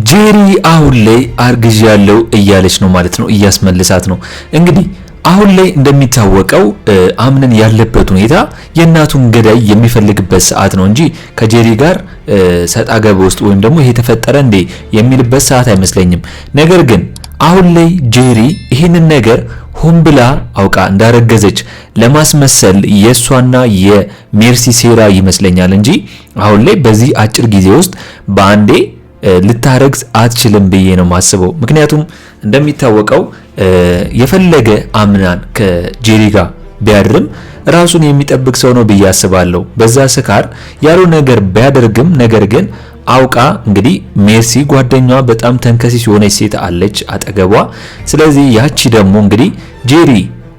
ጄሪ አሁን ላይ አርግዣለሁ እያለች ነው ማለት ነው፣ እያስመልሳት ነው። እንግዲህ አሁን ላይ እንደሚታወቀው አምነን ያለበት ሁኔታ የእናቱን ገዳይ የሚፈልግበት ሰዓት ነው እንጂ ከጄሪ ጋር ሰጣ ገባ ውስጥ ወይም ደግሞ ይሄ ተፈጠረ እንዴ የሚልበት ሰዓት አይመስለኝም። ነገር ግን አሁን ላይ ጄሪ ይህንን ነገር ሆን ብላ አውቃ እንዳረገዘች ለማስመሰል የሷና የሜርሲ ሴራ ይመስለኛል እንጂ አሁን ላይ በዚህ አጭር ጊዜ ውስጥ በአንዴ ልታረግዝ አትችልም ብዬ ነው ማስበው። ምክንያቱም እንደሚታወቀው የፈለገ አምናን ከጄሪ ጋር ቢያድርም ራሱን የሚጠብቅ ሰው ነው ብዬ አስባለሁ። በዛ ስካር ያለው ነገር ቢያደርግም ነገር ግን አውቃ እንግዲህ ሜርሲ ጓደኛዋ በጣም ተንከሲስ የሆነች ሴት አለች አጠገቧ። ስለዚህ ያቺ ደግሞ እንግዲህ ጄሪ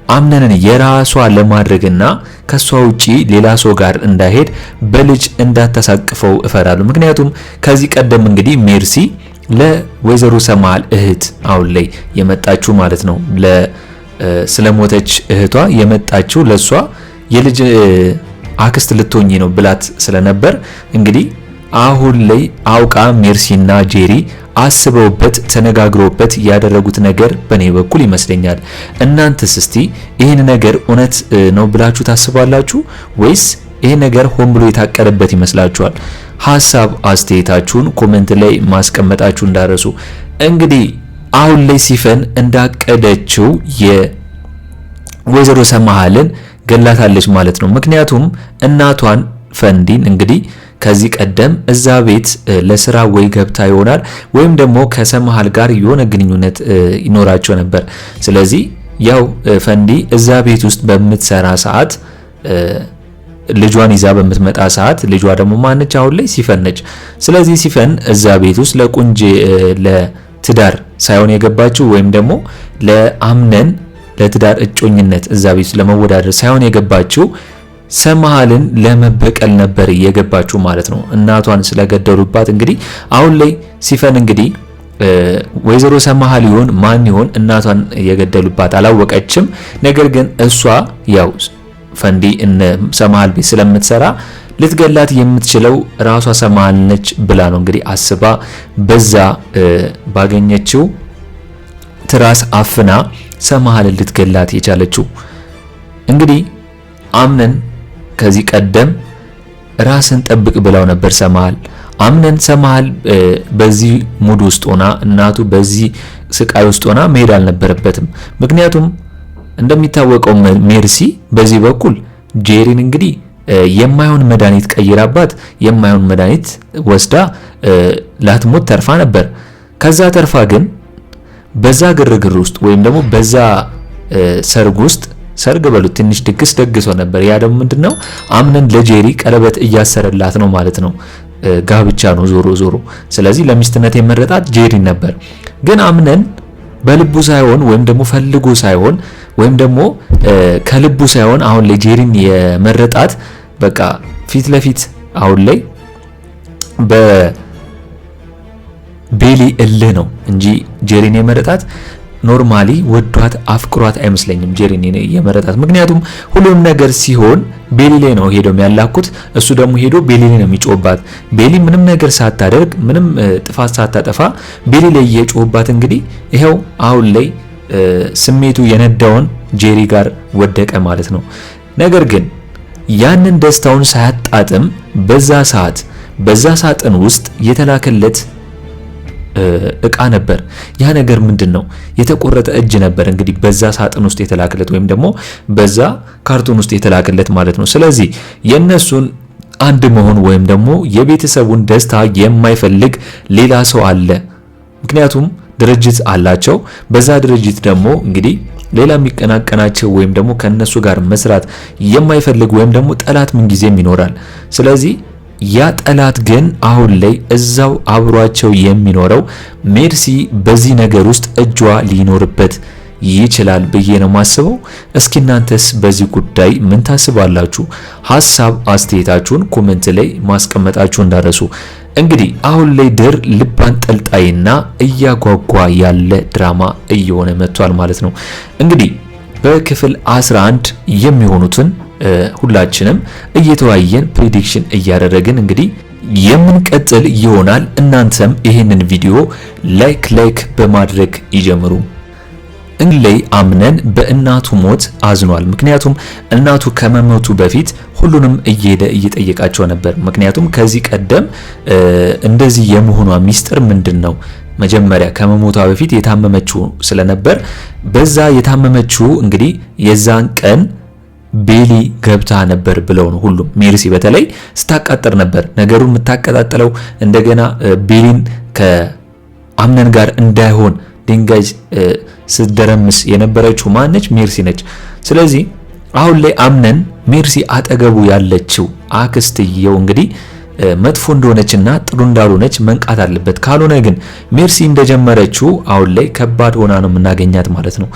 አምነንን የራሷ ለማድረግና ከሷ ውጪ ሌላ ሰው ጋር እንዳይሄድ በልጅ እንዳታሳቅፈው እፈራለሁ። ምክንያቱም ከዚህ ቀደም እንግዲህ ሜርሲ ለወይዘሮ ሰማሃል እህት አሁን ላይ የመጣችው ማለት ነው ስለሞተች እህቷ የመጣችው ለሷ የልጅ አክስት ልትሆኚ ነው ብላት ስለነበር እንግዲህ አሁን ላይ አውቃ ሜርሲና ጄሪ አስበውበት ተነጋግሮበት ያደረጉት ነገር በኔ በኩል ይመስለኛል። እናንተስ እስቲ ይሄን ነገር እውነት ነው ብላችሁ ታስባላችሁ ወይስ ይሄ ነገር ሆን ብሎ የታቀደበት ይመስላችኋል? ሐሳብ አስተያየታችሁን ኮሜንት ላይ ማስቀመጣችሁ እንዳረሱ። እንግዲህ አሁን ላይ ሲፈን እንዳቀደችው የወይዘሮ ሰማሃልን ገላታለች ማለት ነው። ምክንያቱም እናቷን ፈንዲን እንግዲህ ከዚህ ቀደም እዛ ቤት ለስራ ወይ ገብታ ይሆናል ወይም ደግሞ ከሰማሃል ጋር የሆነ ግንኙነት ይኖራቸው ነበር። ስለዚህ ያው ፈንዲ እዛ ቤት ውስጥ በምትሰራ ሰዓት ልጇን ይዛ በምትመጣ ሰዓት ልጇ ደግሞ ማነች አሁን ላይ ሲፈን ነች። ስለዚህ ሲፈን እዛ ቤት ውስጥ ለትዳር ሳይሆን የገባችው ወይም ደግሞ ለአምነን ለትዳር እጮኝነት እዛ ቤት ውስጥ ለመወዳደር ሳይሆን የገባችው ሰማሃልን ለመበቀል ነበር የገባችው ማለት ነው። እናቷን ስለገደሉባት እንግዲህ አሁን ላይ ሲፈን እንግዲህ ወይዘሮ ሰማሃል ይሆን ማን ይሆን እናቷን የገደሉባት አላወቀችም። ነገር ግን እሷ ያው ፈንዲ እነ ሰማሃል ቤት ስለምትሰራ ልትገላት የምትችለው ራሷ ሰማሃል ነች ብላ ነው እንግዲህ አስባ በዛ ባገኘችው ትራስ አፍና ሰማሃልን ልትገላት የቻለችው። እንግዲህ አምነን ከዚህ ቀደም ራስን ጠብቅ ብላው ነበር ሰማሃል። አምነን ሰማሃል በዚህ ሙድ ውስጥ ሆና እናቱ በዚህ ስቃይ ውስጥ ሆና መሄድ አልነበረበትም። ምክንያቱም እንደሚታወቀው ሜርሲ በዚህ በኩል ጄሪን እንግዲህ የማይሆን መድኃኒት ቀይራባት የማይሆን መድኃኒት ወስዳ ላትሞት ተርፋ ነበር። ከዛ ተርፋ ግን በዛ ግርግር ውስጥ ወይም ደግሞ በዛ ሰርግ ውስጥ ሰርግ በሉት ትንሽ ድግስ ደግሶ ነበር። ያ ደግሞ ምንድነው አምነን ለጄሪ ቀለበት እያሰረላት ነው ማለት ነው። ጋብቻ ነው ዞሮ ዞሮ። ስለዚህ ለሚስትነት የመረጣት ጄሪ ነበር። ግን አምነን በልቡ ሳይሆን ወይም ደግሞ ፈልጎ ሳይሆን ወይም ደግሞ ከልቡ ሳይሆን አሁን ላይ ጄሪን የመረጣት በቃ ፊት ለፊት አሁን ላይ በቤሊ እልህ ነው እንጂ ጄሪን የመረጣት ኖርማሊ ወዷት አፍቅሯት አይመስለኝም ጄሪን የመረጣት። ምክንያቱም ሁሉም ነገር ሲሆን ቤሊ ላይ ነው ሄዶ የሚያላኩት። እሱ ደግሞ ሄዶ ቤሊ ላይ ነው የሚጮህባት። ቤሊ ምንም ነገር ሳታደርግ ምንም ጥፋት ሳታጠፋ ቤሊ ላይ የጮህባት እንግዲህ ይሄው አሁን ላይ ስሜቱ የነዳውን ጄሪ ጋር ወደቀ ማለት ነው። ነገር ግን ያንን ደስታውን ሳያጣጥም በዛ ሳጥን ውስጥ የተላከለት እቃ ነበር። ያ ነገር ምንድነው? የተቆረጠ እጅ ነበር እንግዲህ በዛ ሳጥን ውስጥ የተላከለት ወይም ደግሞ በዛ ካርቶን ውስጥ የተላከለት ማለት ነው። ስለዚህ የነሱን አንድ መሆን ወይም ደግሞ የቤተሰቡን ደስታ የማይፈልግ ሌላ ሰው አለ። ምክንያቱም ድርጅት አላቸው። በዛ ድርጅት ደግሞ እንግዲህ ሌላ የሚቀናቀናቸው ወይም ደግሞ ከነሱ ጋር መስራት የማይፈልግ ወይም ደግሞ ጠላት ምን ጊዜም ይኖራል። ስለዚህ ያ ጠላት ግን አሁን ላይ እዛው አብሯቸው የሚኖረው ሜርሲ በዚህ ነገር ውስጥ እጇ ሊኖርበት ይችላል ብዬ ነው ማስበው። እስኪ እናንተስ በዚህ ጉዳይ ምን ታስባላችሁ? ሐሳብ አስተያየታችሁን ኮሜንት ላይ ማስቀመጣችሁ እንዳረሱ። እንግዲህ አሁን ላይ ድር ልብ አንጠልጣይና እያጓጓ ያለ ድራማ እየሆነ መጥቷል ማለት ነው። እንግዲህ በክፍል 11 የሚሆኑትን ሁላችንም እየተወያየን ፕሬዲክሽን እያደረግን እንግዲህ የምንቀጥል ይሆናል። እናንተም ይህንን ቪዲዮ ላይክ በማድረግ ይጀምሩ። እንግዲህ አምነን በእናቱ ሞት አዝኗል። ምክንያቱም እናቱ ከመሞቱ በፊት ሁሉንም እየሄደ እየጠየቃቸው ነበር። ምክንያቱም ከዚህ ቀደም እንደዚህ የመሆኗ ሚስጥር ምንድነው? መጀመሪያ ከመሞቷ በፊት የታመመችው ስለነበር በዛ የታመመችው እንግዲህ የዛን ቀን ቤሊ ገብታ ነበር ብለው ነው ሁሉም። ሜርሲ በተለይ ስታቃጥር ነበር ነገሩን የምታቀጣጥለው። እንደገና ቤሊን ከአምነን ጋር እንዳይሆን ድንጋይ ስትደረምስ የነበረችው ማነች? ሜርሲ ነች። ስለዚህ አሁን ላይ አምነን ሜርሲ አጠገቡ ያለችው አክስትየው እንግዲህ መጥፎ እንደሆነችና ጥሩ እንዳልሆነች መንቃት አለበት። ካልሆነ ግን ሜርሲ እንደጀመረችው አሁን ላይ ከባድ ሆና ነው የምናገኛት ማለት ነው።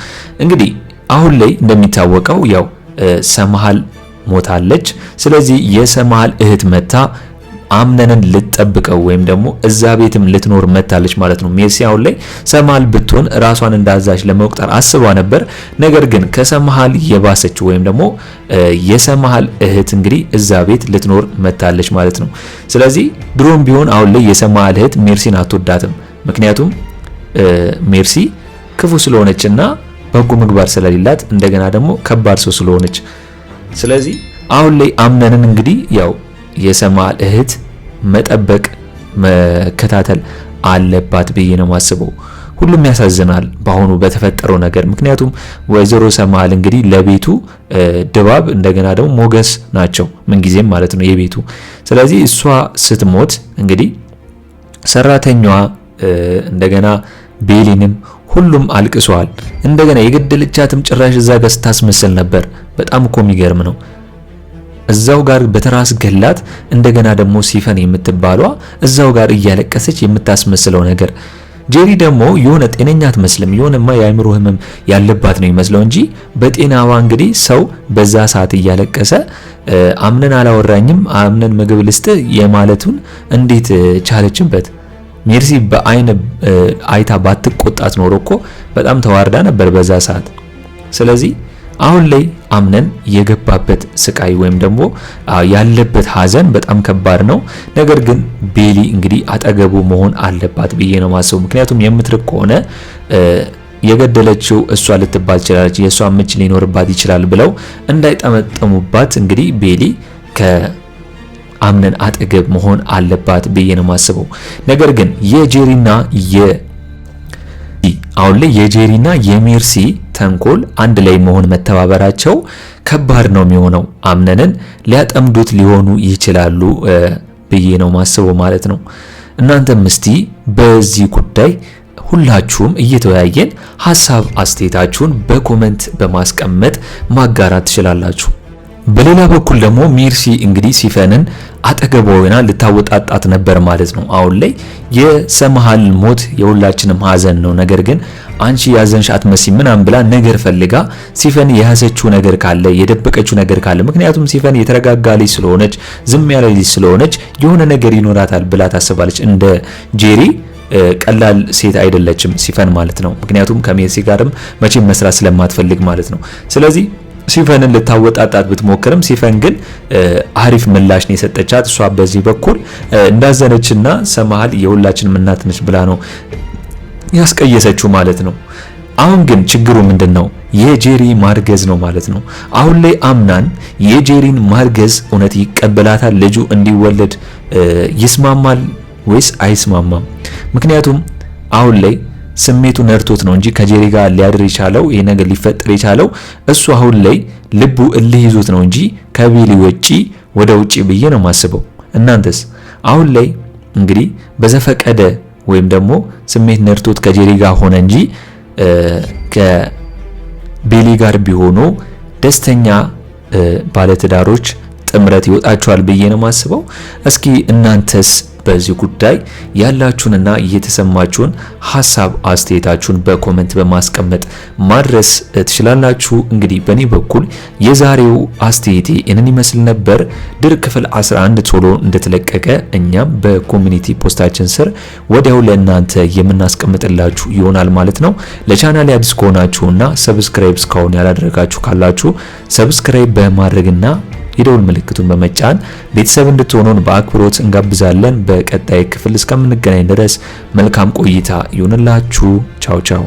እንግዲህ አሁን ላይ እንደሚታወቀው ያው ሰምሃል ሞታለች። ስለዚህ የሰምሃል እህት መታ አምነንን ልትጠብቀው ወይም ደግሞ እዛ ቤትም ልትኖር መታለች ማለት ነው። ሜርሲ አሁን ላይ ሰምሃል ብትሆን ራሷን እንዳዛዥ ለመቁጠር አስባ ነበር። ነገር ግን ከሰምሃል የባሰች ወይም ደግሞ የሰምሃል እህት እንግዲህ እዛ ቤት ልትኖር መታለች ማለት ነው። ስለዚህ ድሮም ቢሆን አሁን ላይ የሰምሃል እህት ሜርሲን አትወዳትም። ምክንያቱም ሜርሲ ክፉ ስለሆነችና በጎ ምግባር ስለሌላት እንደገና ደግሞ ከባድ ሰው ስለሆነች፣ ስለዚህ አሁን ላይ አምነንን እንግዲህ ያው የሰምሃል እህት መጠበቅ መከታተል አለባት ብዬ ነው ማስበው። ሁሉም ያሳዝናል በአሁኑ በተፈጠረው ነገር። ምክንያቱም ወይዘሮ ሰምሃል እንግዲህ ለቤቱ ድባብ እንደገና ደግሞ ሞገስ ናቸው ምንጊዜም ማለት ነው የቤቱ። ስለዚህ እሷ ስትሞት እንግዲህ ሰራተኛዋ እንደገና ቤሊንም ሁሉም አልቅሰዋል። እንደገና የገደለቻትም ጭራሽ እዛ ጋር ስታስመስል ነበር። በጣም እኮ የሚገርም ነው። እዛው ጋር በተራስ ገላት። እንደገና ደግሞ ሲፈን የምትባሏ እዛው ጋር እያለቀሰች የምታስመስለው ነገር። ጄሪ ደግሞ የሆነ ጤነኛ አትመስልም። የሆነማ የአእምሮ ህመም ያለባት ነው ይመስለው እንጂ በጤናዋ እንግዲህ ሰው በዛ ሰዓት እያለቀሰ አምነን አላወራኝም አምነን ምግብ ልስጥ የማለቱን እንዴት ቻለችበት? ሜርሲ በአይን አይታ ባትቆጣት ኖሮ እኮ በጣም ተዋርዳ ነበር በዛ ሰዓት። ስለዚህ አሁን ላይ አምነን የገባበት ስቃይ ወይም ደግሞ ያለበት ሀዘን በጣም ከባድ ነው። ነገር ግን ቤሊ እንግዲህ አጠገቡ መሆን አለባት ብዬ ነው ማሰቡ። ምክንያቱም የምትርቅ ከሆነ የገደለችው እሷ ልትባል ትችላለች፣ የእሷ ምች ሊኖርባት ይችላል ብለው እንዳይጠመጠሙባት እንግዲህ ቤሊ አምነን አጠገብ መሆን አለባት ብዬ ነው ማስበው። ነገር ግን የጄሪና አሁን ላይ የጄሪና የሜርሲ ተንኮል አንድ ላይ መሆን መተባበራቸው ከባድ ነው የሚሆነው። አምነንን ሊያጠምዱት ሊሆኑ ይችላሉ ብዬ ነው ማስበው ማለት ነው። እናንተም እስቲ በዚህ ጉዳይ ሁላችሁም እየተወያየን ሐሳብ አስተያየታችሁን በኮሜንት በማስቀመጥ ማጋራት ትችላላችሁ። በሌላ በኩል ደግሞ ሜርሲ እንግዲህ ሲፈንን አጠገቧ ሆና ልታወጣጣት ነበር ማለት ነው። አሁን ላይ የሰምሃል ሞት የሁላችንም ሀዘን ነው። ነገር ግን አንቺ ያዘንሽ አትመስይ ምናምን ብላ ነገር ፈልጋ ሲፈን የያዘችው ነገር ካለ የደበቀችው ነገር ካለ፣ ምክንያቱም ሲፈን የተረጋጋ ልጅ ስለሆነች ዝም ያለ ልጅ ስለሆነች የሆነ ነገር ይኖራታል ብላ ታስባለች። እንደ ጄሪ ቀላል ሴት አይደለችም ሲፈን ማለት ነው። ምክንያቱም ከሜርሲ ጋርም መቼም መስራት ስለማትፈልግ ማለት ነው። ስለዚህ ሲፈንን ልታወጣጣት ብትሞክርም ሲፈን ግን አሪፍ ምላሽ ነው የሰጠቻት። እሷ በዚህ በኩል እንዳዘነችና ሰምሃል የሁላችንም እናት ነች ብላ ነው ያስቀየሰችው ማለት ነው። አሁን ግን ችግሩ ምንድነው? የጄሪ ማርገዝ ነው ማለት ነው። አሁን ላይ አምናን የጄሪን ማርገዝ እውነት ይቀበላታል? ልጁ እንዲወለድ ይስማማል ወይስ አይስማማም? ምክንያቱም አሁን ላይ ስሜቱ ነርቶት ነው እንጂ ከጄሪ ጋር ሊያድር የቻለው ይሄ ነገር ሊፈጠር የቻለው እሱ አሁን ላይ ልቡ እልህ ይዞት ነው እንጂ ከቤሊ ውጪ ወደ ውጪ ብዬ ነው ማስበው። እናንተስ? አሁን ላይ እንግዲህ በዘፈቀደ ወይም ደግሞ ስሜት ነርቶት ከጄሪ ጋር ሆነ እንጂ ከቤሊ ጋር ቢሆኑ ደስተኛ ባለትዳሮች ጥምረት ይወጣቸዋል ብዬ ነው ማስበው። እስኪ እናንተስ በዚህ ጉዳይ ያላችሁንና የተሰማችሁን ሐሳብ አስተያየታችሁን በኮሜንት በማስቀመጥ ማድረስ ትችላላችሁ። እንግዲህ በእኔ በኩል የዛሬው አስተያየቴ እንን ይመስል ነበር። ድርቅ ክፍል 11 ቶሎ እንደተለቀቀ እኛም በኮሚኒቲ ፖስታችን ስር ወዲያው ለእናንተ የምናስቀምጥላችሁ ይሆናል ማለት ነው። ለቻናሌ አዲስ ከሆናችሁና ሰብስክራይብ እስካሁን ያላደረጋችሁ ካላችሁ ሰብስክራይብ በማድረግና የደውል ምልክቱን በመጫን ቤተሰብ እንድትሆኑን በአክብሮት እንጋብዛለን። በቀጣይ ክፍል እስከምንገናኝ ድረስ መልካም ቆይታ ይሁንላችሁ። ቻው ቻው።